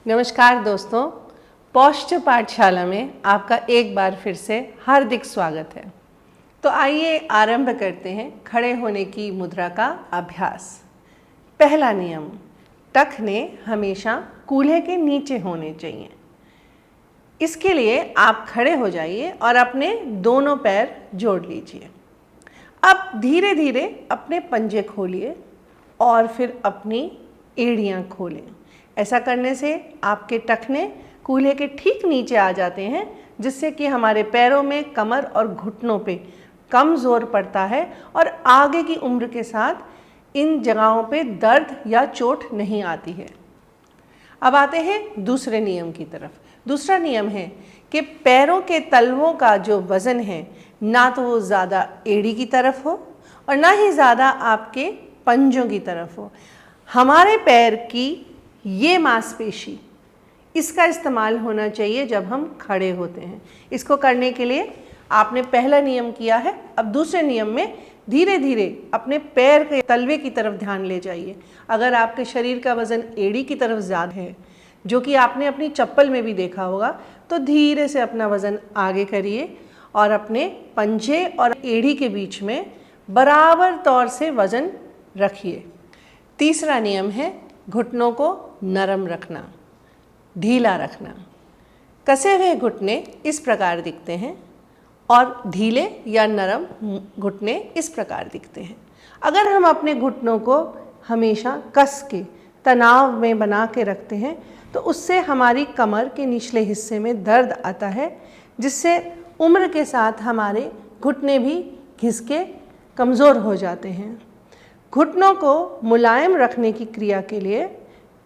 नमस्कार दोस्तों, पौष्ट पाठशाला में आपका एक बार फिर से हार्दिक स्वागत है। तो आइए आरंभ करते हैं खड़े होने की मुद्रा का अभ्यास। पहला नियम, टखने हमेशा कूल्हे के नीचे होने चाहिए। इसके लिए आप खड़े हो जाइए और अपने दोनों पैर जोड़ लीजिए। अब धीरे धीरे अपने पंजे खोलिए और फिर अपनी एड़ियाँ खोलें। ऐसा करने से आपके टखने कूल्हे के ठीक नीचे आ जाते हैं, जिससे कि हमारे पैरों में, कमर और घुटनों पे कम जोर पड़ता है और आगे की उम्र के साथ इन जगहों पे दर्द या चोट नहीं आती है। अब आते हैं दूसरे नियम की तरफ। दूसरा नियम है कि पैरों के तलवों का जो वज़न है, ना तो वो ज़्यादा एड़ी की तरफ हो और ना ही ज़्यादा आपके पंजों की तरफ हो। हमारे पैर की ये मांसपेशी, इसका इस्तेमाल होना चाहिए जब हम खड़े होते हैं। इसको करने के लिए आपने पहला नियम किया है, अब दूसरे नियम में धीरे धीरे अपने पैर के तलवे की तरफ ध्यान ले जाइए। अगर आपके शरीर का वज़न एड़ी की तरफ ज़्यादा है, जो कि आपने अपनी चप्पल में भी देखा होगा, तो धीरे से अपना वज़न आगे करिए और अपने पंजे और एड़ी के बीच में बराबर तौर से वज़न रखिए। तीसरा नियम है घुटनों को नरम रखना, ढीला रखना। कसे हुए घुटने इस प्रकार दिखते हैं और ढीले या नरम घुटने इस प्रकार दिखते हैं। अगर हम अपने घुटनों को हमेशा कस के तनाव में बना के रखते हैं तो उससे हमारी कमर के निचले हिस्से में दर्द आता है, जिससे उम्र के साथ हमारे घुटने भी घिसके कमज़ोर हो जाते हैं। घुटनों को मुलायम रखने की क्रिया के लिए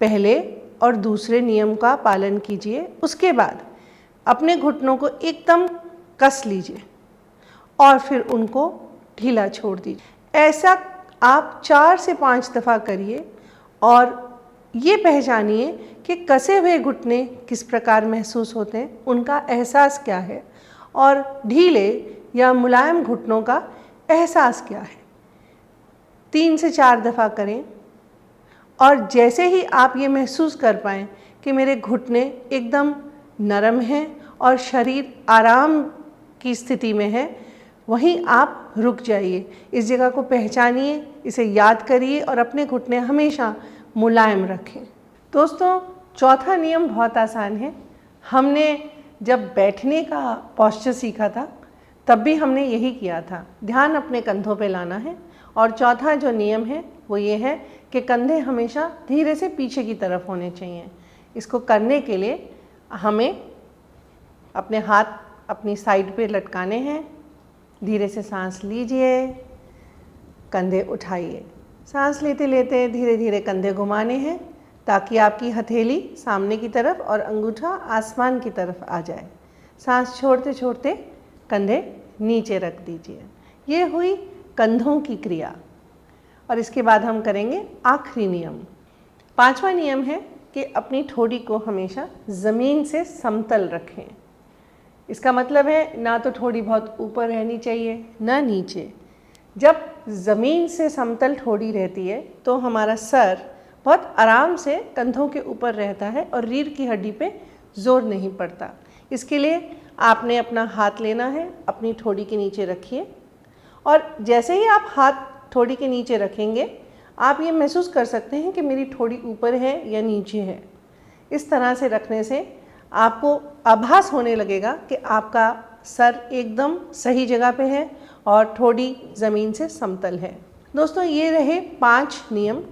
पहले और दूसरे नियम का पालन कीजिए। उसके बाद अपने घुटनों को एकदम कस लीजिए और फिर उनको ढीला छोड़ दीजिए। ऐसा आप 4 से 5 दफ़ा करिए और ये पहचानिए कि कसे हुए घुटने किस प्रकार महसूस होते हैं, उनका एहसास क्या है और ढीले या मुलायम घुटनों का एहसास क्या है। 3 से 4 दफ़ा करें और जैसे ही आप ये महसूस कर पाएँ कि मेरे घुटने एकदम नरम हैं और शरीर आराम की स्थिति में है, वहीं आप रुक जाइए। इस जगह को पहचानिए, इसे याद करिए और अपने घुटने हमेशा मुलायम रखें। दोस्तों, चौथा नियम बहुत आसान है। हमने जब बैठने का पोस्चर सीखा था तब भी हमने यही किया था। ध्यान अपने कंधों पे लाना है और चौथा जो नियम है वो ये है कि कंधे हमेशा धीरे से पीछे की तरफ होने चाहिए। इसको करने के लिए हमें अपने हाथ अपनी साइड पे लटकाने हैं। धीरे से सांस लीजिए, कंधे उठाइए। सांस लेते लेते धीरे धीरे कंधे घुमाने हैं ताकि आपकी हथेली सामने की तरफ और अंगूठा आसमान की तरफ आ जाए। सांस छोड़ते छोड़ते कंधे नीचे रख दीजिए। ये हुई कंधों की क्रिया। और इसके बाद हम करेंगे आखिरी नियम। 5वां नियम है कि अपनी ठोड़ी को हमेशा ज़मीन से समतल रखें। इसका मतलब है ना तो ठोड़ी बहुत ऊपर रहनी चाहिए ना नीचे। जब ज़मीन से समतल ठोड़ी रहती है तो हमारा सर बहुत आराम से कंधों के ऊपर रहता है और रीढ़ की हड्डी पे जोर नहीं पड़ता। इसके लिए आपने अपना हाथ लेना है, अपनी ठोड़ी के नीचे रखिए और जैसे ही आप हाथ ठोड़ी के नीचे रखेंगे, आप ये महसूस कर सकते हैं कि मेरी ठोड़ी ऊपर है या नीचे है। इस तरह से रखने से आपको आभास होने लगेगा कि आपका सर एकदम सही जगह पे है और ठोड़ी ज़मीन से समतल है। दोस्तों, ये रहे 5 नियम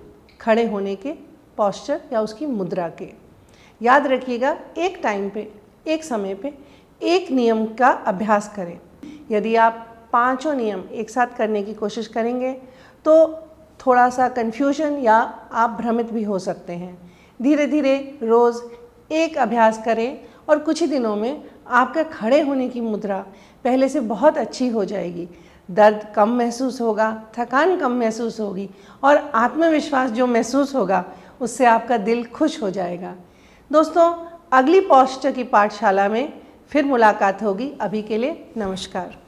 खड़े होने के, पोस्चर या उसकी मुद्रा के। याद रखिएगा, एक टाइम पे, एक समय पे एक नियम का अभ्यास करें। यदि आप 5 नियम एक साथ करने की कोशिश करेंगे तो थोड़ा सा कन्फ्यूजन या आप भ्रमित भी हो सकते हैं। धीरे धीरे रोज़ एक अभ्यास करें और कुछ ही दिनों में आपका खड़े होने की मुद्रा पहले से बहुत अच्छी हो जाएगी। दर्द कम महसूस होगा, थकान कम महसूस होगी और आत्मविश्वास जो महसूस होगा उससे आपका दिल खुश हो जाएगा। दोस्तों, अगली पोस्चर की पाठशाला में फिर मुलाकात होगी। अभी के लिए नमस्कार।